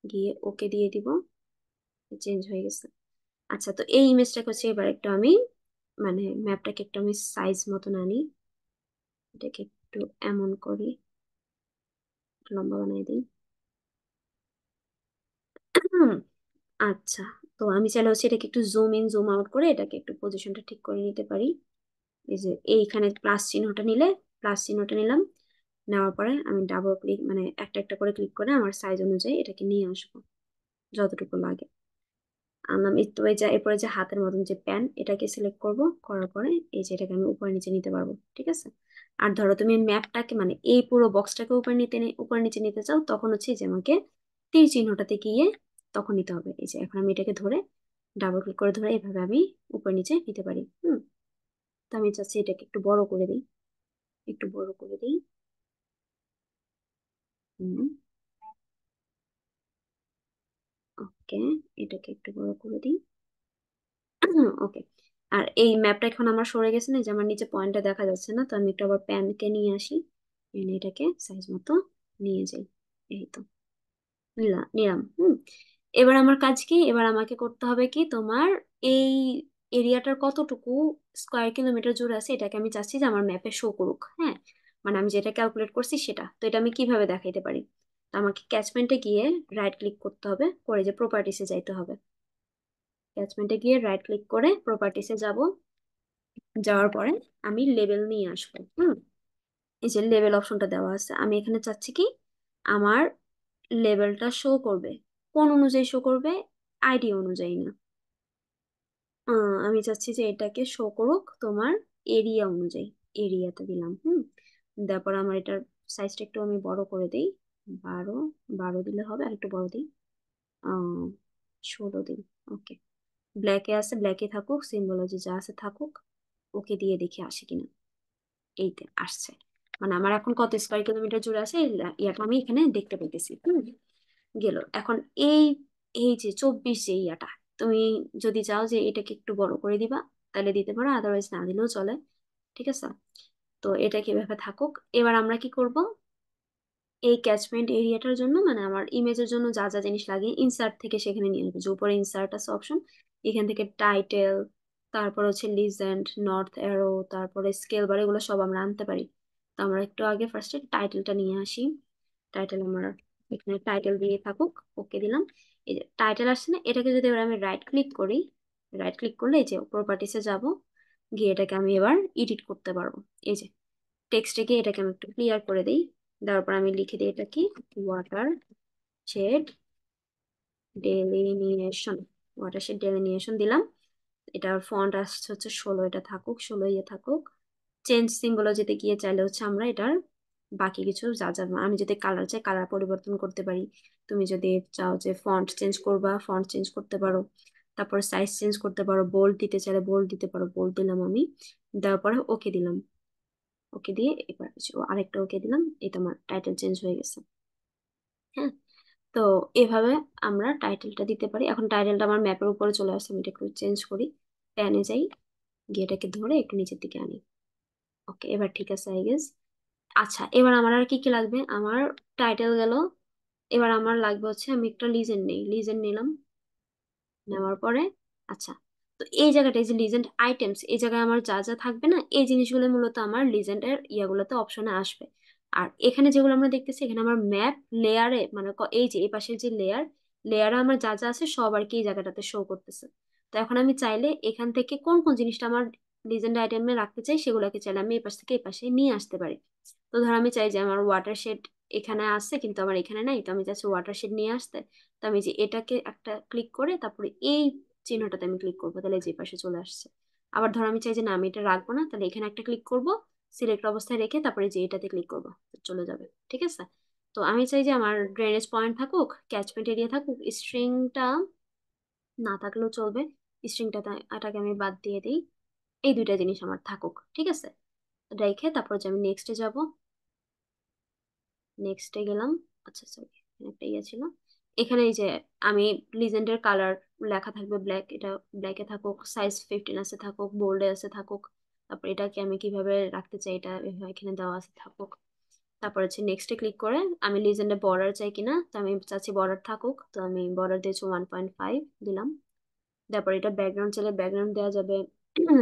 গিয়ে ওকে দিয়ে দিব, চেঞ্জ হয়ে গেছে। আচ্ছা, তো এই ইমেজটাকে হচ্ছে এবার একটু আমি মানে ম্যাপটাকে একটু আমি সাইজ মতন আনি, এটাকে একটু এমন করি, একটু লম্বা বানাই দিই। আচ্ছা, তো আমি চাইলে হচ্ছে এটাকে একটু জুম ইন জুম আউট করে এটাকে একটু পজিশনটা ঠিক করে নিতে পারি। এই যে এইখানে প্লাস চিহ্নটা নিলে, প্লাস চিহ্নটা নিলাম, নেওয়ার পরে আমি ডাবল ক্লিক মানে একটা একটা করে ক্লিক করে আমার সাইজ অনুযায়ী এটাকে নিয়ে আসবো যতটুকু লাগে। আনলাম, এই তো এই যে এরপরে যে হাতের মতন যে প্যান এটাকে সিলেক্ট করব, করার পরে এই যে এটাকে আমি উপরে নিচে নিতে পারবো, ঠিক আছে। আর ধরো তুমি ম্যাপটাকে মানে এই পুরো বক্সটাকে উপরে উপরে নিচে নিতে চাও, তখন হচ্ছে এই যে আমাকে তীর চিহ্নটাতে গিয়ে তখন নিতে হবে। এই যে এখন আমি এটাকে ধরে ডাবল ক্লিক করে ধরে এভাবে আমি উপর নিচে নিতে পারি। তো আমি চাচ্ছি এটাকে একটু বড় করে দিই, একটু বড় করে দিই। হুম। ওকে, এটাকে একটু বড় করে দিই। ওকে। আর এই ম্যাপটা এখন আমার সরে গেছে না, যে আমার নিচে পয়েন্টটা দেখা যাচ্ছে না, তো আমি একটু আবার প্যানকে নিয়ে আসি, এনে এটাকে সাইজ মতো নিয়ে যাই। এই তো নিলাম। এবার আমার কাজ কি, এবার আমাকে করতে হবে কি, তোমার এই এরিয়াটার কতটুকু স্কোয়ার কিলোমিটার জুড়ে আছে এটাকে আমি চাচ্ছি যে আমার ম্যাপে শো করুক, হ্যাঁ, মানে আমি যেটা ক্যালকুলেট করছি সেটা। তো এটা আমি কিভাবে দেখাইতে পারি, তো আমাকে ক্যাচমেন্টে গিয়ে রাইট ক্লিক করতে হবে, করে যে প্রপার্টিসে যাইতে হবে। ক্যাচমেন্টে গিয়ে রাইট ক্লিক করে প্রপার্টিসে যাব, যাওয়ার পরে আমি লেবেল নিয়ে আসবো। এই যে লেবেল অপশনটা দেওয়া আছে, আমি এখানে চাচ্ছি কি আমার লেবেলটা শো করবে কোন অনুযায়ী শো করবে, আইডি অনুযায়ী না। আমি চাচ্ছি যে এটাকে শো করুক তোমার এরিয়া অনুযায়ী, এরিয়াতে দিলাম। তারপর আমার এটার সাইজটা একটু আমি বড় করে দিই, 12, 12 দিলে হবে, আর একটু বড় দিই, 16 দিন। ওকে, ব্ল্যাকে আছে, ব্ল্যাকে থাকুক, সিম্বলজি যা আছে থাকুক, ওকে দিয়ে দেখি আসে কিনা। এইতে আসছে, মানে আমার এখন কত স্কোয়ার কিলোমিটার জুড়ে আছে ইয়াটা আমি এখানে দেখতে পাইতেছি। গেল। এখন এই এই যে 24 যে ইয়াটা, তুমি যদি চাও যে এটাকে একটু বড় করে দিবা তাহলে দিতে পারো, আদারওয়াইজ না দিলেও চলে, ঠিক আছে। তো এটা কিভাবে থাকুক। এবার আমরা কি করব, এই ক্যাচমেন্ট এরিয়াটার জন্য মানে আমার ইমেজের জন্য যা যা জিনিস লাগে ইনসার্ট থেকে সেখানে নিয়ে আসবো, যে উপরে ইনসার্ট আছে অপশন, এখান থেকে টাইটেল, তারপর হচ্ছে লিজেন্ড, নর্থ অ্যারো, তারপরে স্কেল বার, এগুলো সব আমরা আনতে পারি। তো আমরা একটু আগে ফার্স্টে টাইটেলটা নিয়ে আসি। টাইটেল আমার এখানে টাইটেল দিয়ে থাকুক, ওকে দিলাম। এই যে টাইটেল আসছে না, এটাকে যদি এবার আমি রাইট ক্লিক করি, রাইট ক্লিক করলে এই যে প্রপার্টিসে যাব, গিয়ে এটাকে আমি এবার এডিট করতে পারবো। এই যে টেক্সটে গিয়ে এটাকে আমি একটু ক্লিয়ার করে দিই, দেওয়ার পর আমি লিখে দিই এটা কি, ওয়াটার শেড ডেলিনিয়েশন, ওয়াটার শেড ডেলিনিয়েশন দিলাম। এটার ফন্ট আসছে হচ্ছে 16, এটা থাকুক, 16 ইয়ে থাকুক। চেঞ্জ সিম্বলজিতে গিয়ে চাইলে হচ্ছে আমরা এটার বাকি কিছু যা যা, আমি যদি কালার চাই কালার পরিবর্তন করতে পারি, তুমি যদি চাও যে ফন্ট চেঞ্জ করবা ফন্ট চেঞ্জ করতে পারো, তারপর সাইজ চেঞ্জ করতে পারো, বোল্ড দিতে চাইলে বোল্ড দিতে পারো, বোল্ড দিলাম আমি, দেওয়ার পরে ওকে দিলাম। ওকে দিয়ে এবার আরেকটা ওকে দিলাম, এটা আমার টাইটেল চেঞ্জ হয়ে গেছে। হ্যাঁ, তো এভাবে আমরা টাইটেলটা দিতে পারি। এখন টাইটেলটা আমার ম্যাপের উপরে চলে আসছে, আমি এটা একটু চেঞ্জ করি, প্যানে যাই, গিয়ে এটাকে ধরে একটু নিচের দিকে আনি। ওকে, এবার ঠিক আছে আই গেস। আচ্ছা, এবার আমার আর কি কি লাগবে, আমার টাইটেল গেল, এবার আমার লাগবে হচ্ছে আমি একটা লিজেন্ড নেই, লিজেন্ড নিলাম, নেওয়ার পরে আচ্ছা, তো এই জায়গাটা এই যে লিজেন্ড আইটেমস, এই জায়গায় আমার যা যা থাকবে না এই জিনিসগুলো মূলত আমার লিজেন্ডের ইয়াগুলোতে অপশনে আসবে। আর এখানে যেগুলো আমরা দেখতেছি, এখানে আমার ম্যাপ লেয়ারে মানে এই যে এই পাশের যে লেয়ারে আমার যা যা আছে সব আর কি এই জায়গাটাতে শো করতেছে। তো এখন আমি চাইলে এখান থেকে কোন কোন জিনিসটা আমার লিজেন্ড আইটেমে রাখতে চাই সেগুলোকে চাইলে আমি এই পাশ থেকে এই পাশে নিয়ে আসতে পারি। তো ধর আমি চাই যে আমার ওয়াটার শেড এখানে আছে কিন্তু আমার এখানে নাই, তো আমি চাচ্ছি ওয়াটার শেড নিয়ে আসতে। তো আমি যে এটাকে একটা ক্লিক করে তারপরে এই চিহ্নটাতে আমি ক্লিক করবো, তাহলে যে পাশে চলে আসছে। আবার ধর আমি চাই যে না আমি এটা রাখবো না, তাহলে এখানে একটা ক্লিক করব, সিলেক্ট অবস্থায় রেখে তারপরে যে এটাতে ক্লিক করবো, তো চলে যাবে। ঠিক আছে। তো আমি চাই যে আমার ড্রেনেজ পয়েন্ট থাকুক, ক্যাচমেন্ট এরিয়া থাকুক, স্ট্রিংটা না থাকলেও চলবে, স্ট্রিংটা এটাকে আমি বাদ দিয়ে দিই। এই দুইটা জিনিস আমার থাকুক, ঠিক আছে। রেখে তারপর যে আমি নেক্সটে যাব, নেক্সটে গেলাম। আচ্ছা সরি, একটা ইয়ে ছিল এখানে, এই যে আমি লিজেন্ডের কালার লেখা থাকবে ব্ল্যাক, এটা ব্ল্যাকে থাকুক, সাইজ 15 আছে থাকুক, বোল্ডে আছে থাকুক। তারপর এটাকে আমি কিভাবে রাখতে চাই এটা এখানে দেওয়া আছে থাকুক। তারপর হচ্ছে নেক্সটে ক্লিক করে আমি লিজেন্ডে বর্ডার চাই কিনা, তো আমি চাচ্ছি বর্ডার থাকুক, তো আমি বর্ডার দিয়েছি 1.5 দিলাম। তারপর এটা ব্যাকগ্রাউন্ড চাইলে ব্যাকগ্রাউন্ড দেওয়া যাবে।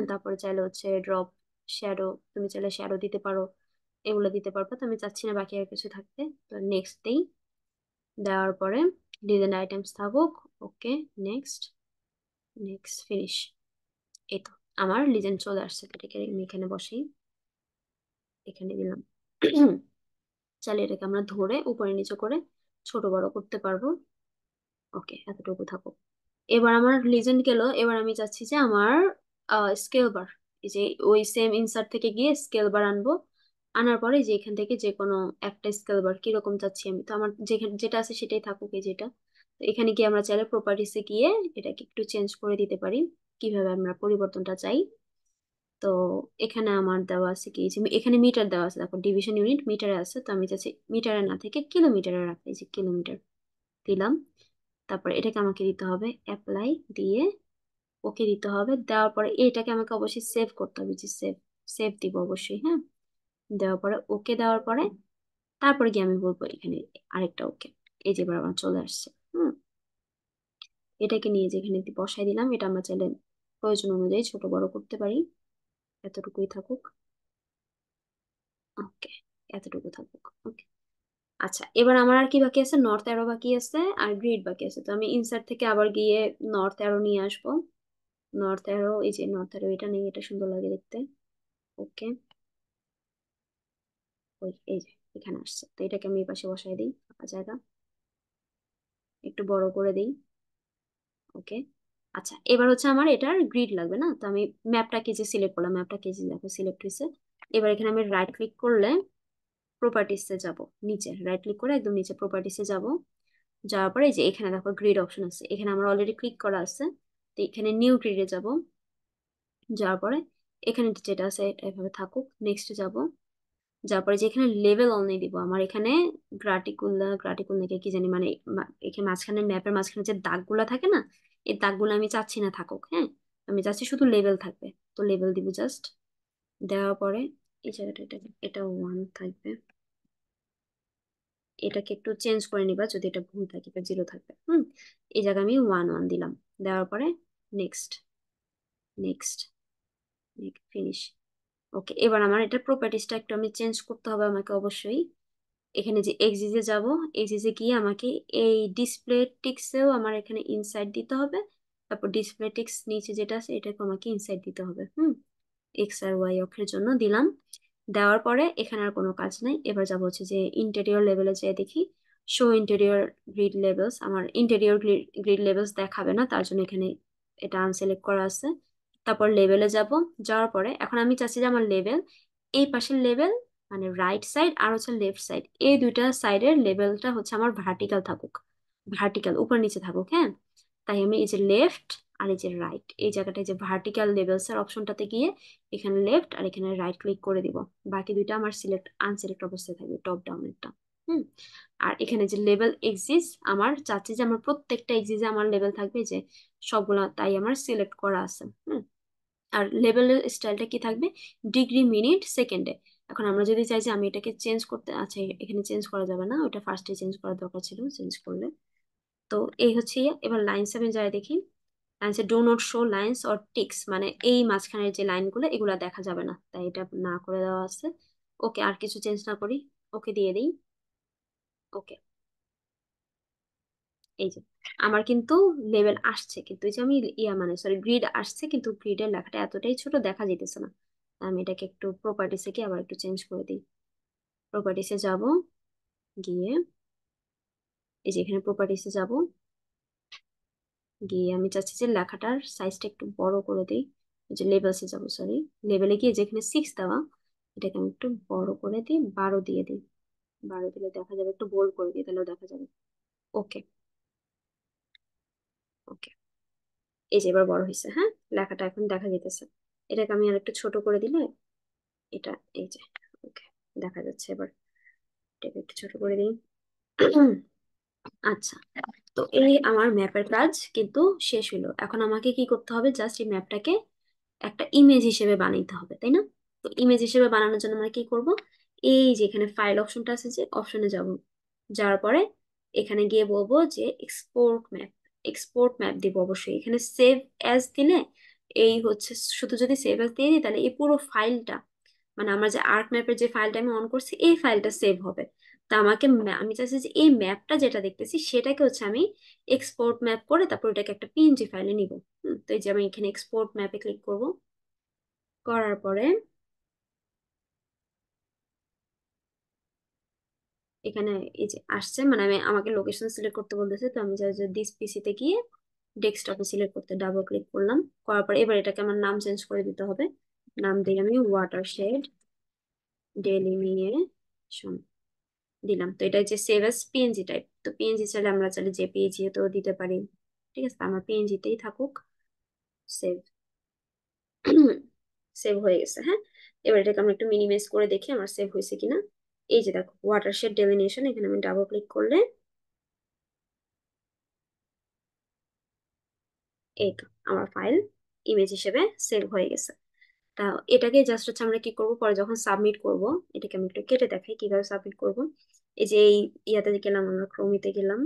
তারপরে চাইলে হচ্ছে ড্রপ শ্যাডো, তুমি চাইলে শ্যাডো দিতে পারো, এগুলো দিতে পারবো। তো আমি চাচ্ছি না বাকি আর কিছু থাকতে, তো নেক্সট দেই। দেওয়ার পরে ডিজাইন আইটেমস থাকুক। ওকে, নেক্সট, নেক্সট ফিনিশ। এই তো আমার লিজেন্ড চলে আসছে, তো এটাকে আমি এখানে বসি, এখানে দিলাম। চাইলে এটাকে আমরা ধরে উপরে নিচে করে ছোট বড় করতে পারবো। ওকে, এতটুকু থাকুক। এবার আমার লিজেন্ড গেল, এবার আমি চাচ্ছি যে আমার স্কেল বার, এই যে ওই সেম ইনসার্ট থেকে গিয়ে স্কেল বার আনবো। আনার পরে যে এখান থেকে যে কোনো একটা স্কেল বার কিরকম চাচ্ছি আমি, তো আমার যেখানে যেটা আছে সেটাই থাকুক, এই যেটা। তো এখানে গিয়ে আমরা চাইলে প্রপার্টিসে গিয়ে এটাকে একটু চেঞ্জ করে দিতে পারি, কিভাবে আমরা পরিবর্তনটা চাই। তো এখানে আমার দেওয়া আছে কি, যে এখানে মিটার দেওয়া আছে, দেখো ডিভিশন ইউনিট মিটারে আছে, তো আমি চাচ্ছি মিটারে না থেকে কিলোমিটারে রাখতে, এই যে কিলোমিটার দিলাম। তারপরে এটাকে আমাকে দিতে হবে অ্যাপ্লাই দিয়ে, ওকে দিতে হবে। দেওয়ার পরে এটাকে আমাকে অবশ্যই সেভ করতে হবে, যে সেভ, সেভ দিব অবশ্যই, হ্যাঁ। দেওয়ার পরে ওকে দেওয়ার পরে তারপরে গিয়ে আমি বলবো এখানে আরেকটা ওকে। এই যে এবার আমার চলে আসছে। এটাকে নিয়ে যেখানে বসাই দিলাম, এটা আমরা চাইলে প্রয়োজন অনুযায়ী ছোট বড় করতে পারি। এতটুকুই থাকুক। ওকে, এতটুকু থাকুক। ওকে। আচ্ছা, এবার আমার আর কি বাকি আছে, নর্থ অ্যারো বাকি আছে আর গ্রিড বাকি আছে। তো আমি ইনসার্ট থেকে আবার গিয়ে নর্থ অ্যারো নিয়ে আসবো। নর্থ অ্যারো, এই যে নর্থ অ্যারো, এটা নেই, এটা সুন্দর লাগে দেখতে। ওকে, ওই এই যে এখানে আসছে, তো এটাকে আমি এই পাশে বসাই দিই, ফাঁকা জায়গা একটু বড় করে দিই। ওকে। আচ্ছা, এবার হচ্ছে আমার এটার গ্রিড লাগবে না, তো আমি ম্যাপটাকে যে সিলেক্ট করলাম, ম্যাপটাকে যে দেখো সিলেক্ট হয়েছে। এবার এখানে আমি রাইট ক্লিক করলে প্রপার্টিসে যাব, নিচে রাইট ক্লিক করে একদম নিচে প্রপার্টিসে যাব। যাওয়ার পরে এই যে এখানে দেখো গ্রিড অপশন আছে, এখানে আমার অলরেডি ক্লিক করা আছে। তো এখানে নিউ গ্রিডে যাব। যাওয়ার পরে এখানে যেটা আছে এটা এভাবে থাকুক, নেক্সট যাব। যার পরে যে এখানে লেভেল অনলি দিব, আমার এখানে গ্রাটিকুল নাকি কি জানি, মানে এখানে মাঝখানে ম্যাপের মাঝখানে যে দাগগুলা থাকে না, এই দাগগুলো আমি চাচ্ছি না থাকুক, হ্যাঁ। আমি চাচ্ছি শুধু লেভেল থাকবে, তো লেভেল দিব জাস্ট। দেওয়ার পরে এই জায়গাটা এটা 1 থাকবে। এটাকে একটু চেঞ্জ করে নিবা যদি এটা ভুল থাকে বা 0 থাকবে। এই জায়গায় আমি 1 1 দিলাম। দেওয়ার পরে নেক্সট, নেক্সট, ফিনিশ। ওকে, এবার আমার এটা প্রপার্টিসটা একটু আমি চেঞ্জ করতে হবে আমাকে অবশ্যই। এখানে যে এক্সিসে যাব, এক্সিসে গিয়ে আমাকে এই ডিসপ্লে টিক্সেও আমার এখানে ইনসাইড দিতে হবে। তারপর ডিসপ্লে টিক্স নিচে যেটা আছে এটাকে আমাকে ইনসাইড দিতে হবে। এক্স আর ওয়াই অক্ষের জন্য দিলাম। দেওয়ার পরে এখানে আর কোনো কাজ নাই। এবার যাব হচ্ছে যে ইন্টেরিয়র লেভেলে যেয়ে দেখি শো ইন্টেরিয়র গ্রিড লেভেলস, আমার ইন্টেরিয়র গ্রিড লেভেলস দেখাবে না, তার জন্য এখানে এটা আনসিলেক্ট করা আছে। তারপর লেভেলে যাব। যাওয়ার পরে এখন আমি চাচ্ছি যে আমার লেভেল, এই পাশের লেভেল মানে রাইট সাইড আর হচ্ছে লেফট সাইড, এই দুইটা সাইডের লেভেলটা হচ্ছে আমার ভার্টিক্যাল থাকুক, ভার্টিক্যাল উপর নিচে থাকুক, হ্যাঁ। তাই আমি এই যে লেফট আর এই যে রাইট, এই জায়গাটায় যে ভার্টিক্যাল লেভেলস এর অপশনটাতে গিয়ে এখানে লেফট আর এখানে রাইট ক্লিক করে দিব। বাকি দুইটা আমার সিলেক্ট আনসিলেক্ট অবস্থায় থাকবে, টপ ডাউনেরটা। হুম আর এখানে যে লেভেল এক্সিস, আমার চাচ্ছি যে আমার প্রত্যেকটা এক্সিসে আমার লেভেল থাকবে, যে সবগুলা, তাই আমার সিলেক্ট করা আছে। আর লেভেলের স্টাইলটা কি থাকবে, ডিগ্রি, মিনিট, সেকেন্ডে। এখন আমরা যদি চাই যে আমি এটাকে চেঞ্জ করতে, আচ্ছা এখানে চেঞ্জ করা যাবে না, ওটা ফার্স্টে চেঞ্জ করার দরকার ছিল, চেঞ্জ করলে। তো এই হচ্ছে এবার লাইন্স আমি যাই দেখি। লাইন্সে do not show lines or ticks, মানে এই মাঝখানের যে লাইনগুলো এগুলো দেখা যাবে না, তাই এটা না করে দেওয়া আছে। ওকে, আর কিছু চেঞ্জ না করি। ওকে দিয়ে দিই। ওকে, এই যে আমার কিন্তু লেভেল আসছে, কিন্তু এই যে আমি মানে সরি গ্রিড আসছে, কিন্তু গ্রিডের লেখাটা এতটাই ছোট দেখা যেতেছে না। আমি এটাকে একটু প্রপার্টিসে গিয়ে আবার একটু চেঞ্জ করে দিই। প্রপার্টিসে যাব, গিয়ে এই যে এখানে প্রপার্টিসে যাব, গিয়ে আমি চাচ্ছি যে লেখাটার সাইজটা একটু বড় করে দিই। এই যে লেভেলসে যাব, সরি, লেভেলে গিয়ে যেখানে 6 দেওয়া, এটাকে আমি একটু বড় করে দিই, 12 দিয়ে দিই। 12 দিলে দেখা যাবে, একটু বোল্ড করে দিই তাহলেও দেখা যাবে। ওকে। ওকে, এই যে এবার বড় হয়েছে, হ্যাঁ, লেখাটা এখন দেখা যেতেছে। এটাকে আমি আর একটু ছোট করে দিলে এটা, এই যে, ওকে, দেখা যাচ্ছে এবার। এটাকে একটু ছোট করে দিই। আচ্ছা, তো এই আমার ম্যাপের কাজ কিন্তু শেষ হলো। এখন আমাকে কি করতে হবে, জাস্ট এই ম্যাপটাকে একটা ইমেজ হিসেবে বানাইতে হবে, তাই না? তো ইমেজ হিসেবে বানানোর জন্য আমরা কি করব, এই যে এখানে ফাইল অপশনটা আছে, যে অপশনে যাব, যাওয়ার পরে এখানে গিয়ে বলবো যে এক্সপোর্ট ম্যাপ। এক্সপোর্ট ম্যাপ দিব অবশ্যই, এখানে সেভ অ্যাজ দিলে এই হচ্ছে, শুধু যদি সেভ অ্যাজ দিয়ে দিই তাহলে এই পুরো ফাইলটা, মানে আমার যে আর্ক ম্যাপের যে ফাইলটা আমি অন করছি এই ফাইলটা সেভ হবে। তা আমাকে আমি চাইছি যে এই ম্যাপটা যেটা দেখতেছি সেটাকে হচ্ছে আমি এক্সপোর্ট ম্যাপ করে তারপর ওটাকে একটা পিএনজি ফাইলে নিব। তো এই যে আমি এখানে এক্সপোর্ট ম্যাপে ক্লিক করব, করার পরে এখানে এই যে আসছে, মানে আমি আমাকে লোকেশন সিলেক্ট করতে বলতেছে, তো আমি যাই যে দিস পিসিতে গিয়ে ডেস্কটপে সিলেক্ট করতে ডাবল ক্লিক করলাম। করার পরে এবার এটাকে আমার নাম চেঞ্জ করে দিতে হবে। নাম দিই আমি ওয়াটারশেড ডেলিনিয়েশন দিলাম। তো এটা হচ্ছে সেভ এস পিএনজি টাইপ, তো পিএনজি চাইলে আমরা চাইলে জেপিইজি তো দিতে পারি। ঠিক আছে, আমার পিএনজি তেই থাকুক। সেভ। সেভ হয়ে গেছে, হ্যাঁ। এবার এটাকে আমি একটু মিনিমাইজ করে দেখি আমার সেভ হয়েছে কিনা। এই যে দেখো ওয়াটারশেড ডেলিনেশন, এখানে আমি ডাবল ক্লিক করলে এই তো আমার ফাইল ইমেজ হিসেবে সেভ হয়ে গেছে। তা এটাকে জাস্ট হচ্ছে আমরা কি করব, পরে যখন সাবমিট করব, এটাকে আমি একটু কেটে দেখাই কিভাবে সাবমিট করব। এই যে এই ইয়াতে গেলাম, আমরা ক্রোমিতে গেলাম।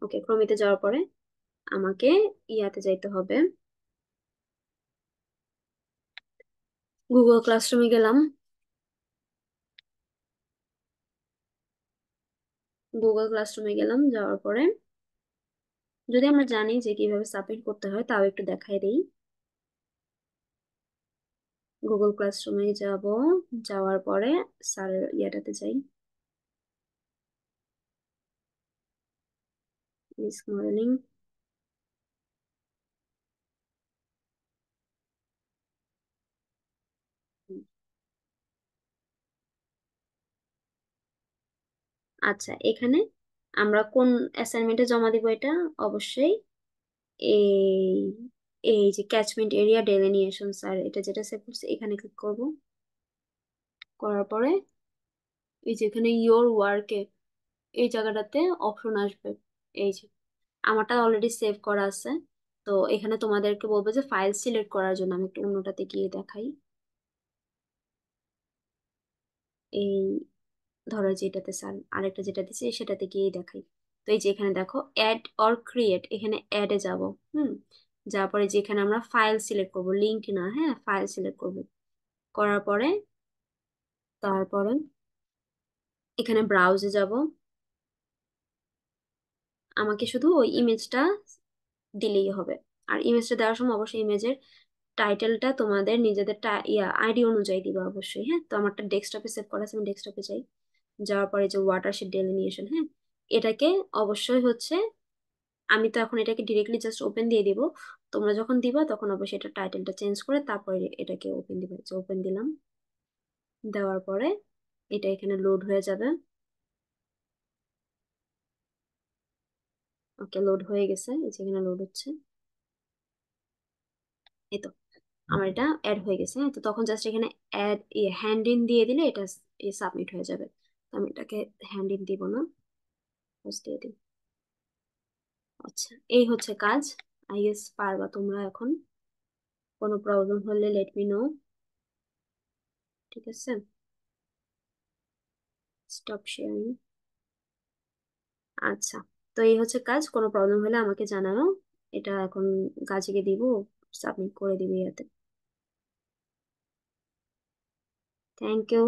ওকে, ক্রোমিতে যাওয়ার পরে আমাকে ইয়াতে যাইতে হবে, গুগল ক্লাসরুমে গেলাম। গুগল ক্লাসরুমে গেলাম, যাওয়ার পরে যদি আমরা জানি যে কিভাবে সাবমিট করতে হয় তাও একটু দেখাই দিই। গুগল ক্লাসরুমে যাব, যাওয়ার পরে স্যারের ইয়াটাতে যাই, রিস্ক মডেলিং। আচ্ছা, এখানে আমরা কোন অ্যাসাইনমেন্টে জমা দিব এটা, অবশ্যই এই এই যে ক্যাচমেন্ট এরিয়া ডেলিনিয়েশন স্যার, এটা যেটা সেভ করছে এখানে ক্লিক করব। করার পরে এই যে এখানে ইয়োর ওয়ার্কে এই জায়গাটাতে অপশন আসবে, এই যে আমারটা অলরেডি সেভ করা আছে। তো এখানে তোমাদেরকে বলবো যে ফাইল সিলেক্ট করার জন্য, আমি একটু অন্যটাতে গিয়ে দেখাই। এই ধরো যেটাতে স্যার আরেকটা যেটা দিচ্ছে সেটাতে গিয়ে দেখাই। তো এই যে এখানে দেখো অ্যাড অর ক্রিয়েট, এখানে অ্যাডে যাব। হুম, যাওয়ার পরে যেখানে আমরা ফাইল সিলেক্ট করব, লিঙ্ক না, হ্যাঁ, ফাইল সিলেক্ট করব। করার পরে তারপরে এখানে ব্রাউজে যাব। আমাকে শুধু ওই ইমেজটা দিলেই হবে। আর ইমেজটা দেওয়ার সময় অবশ্যই ইমেজের টাইটেলটা তোমাদের নিজেদের আইডি অনুযায়ী দিবা অবশ্যই, হ্যাঁ। তো আমারটা ডেস্কটপে সেভ করা আছে, আমি ডেস্কটপে যাই। যাওয়ার পরে যে ওয়াটারশেড ডেলিনিয়েশন, হ্যাঁ, এটাকে অবশ্যই হচ্ছে, আমি তো এখন এটাকে ডিরেক্টলি জাস্ট ওপেন দিয়ে দিব। তোমরা যখন দিবা তখন অবশ্যই এটা টাইটেলটা চেঞ্জ করে তারপরে এটাকে ওপেন দিবে, যে ওপেন দিলাম। দেওয়ার পরে এটা এখানে লোড হয়ে যাবে। ওকে, লোড হয়ে গেছে, এই যে এখানে লোড হচ্ছে। এই তো আমার এটা অ্যাড হয়ে গেছে, হ্যাঁ। তো তখন জাস্ট এখানে অ্যাড হ্যান্ড ইন দিয়ে দিলে এটা সাবমিট হয়ে যাবে। তো আমি এটাকে হ্যান্ড ইন দিব না, post দিয়ে দিই। আচ্ছা, এই হচ্ছে কাজ। আই গেস পারবা তোমরা এখন। কোনো প্রবলেম হলে লেট মি নো। ঠিক আছে, স্টপ শেয়ারিং। আচ্ছা, তো এই হচ্ছে কাজ, কোনো প্রবলেম হলে আমাকে জানাও। এটা এখন কাজে দিব, সাবমিট করে দিবি ইয়াতে। Thank you.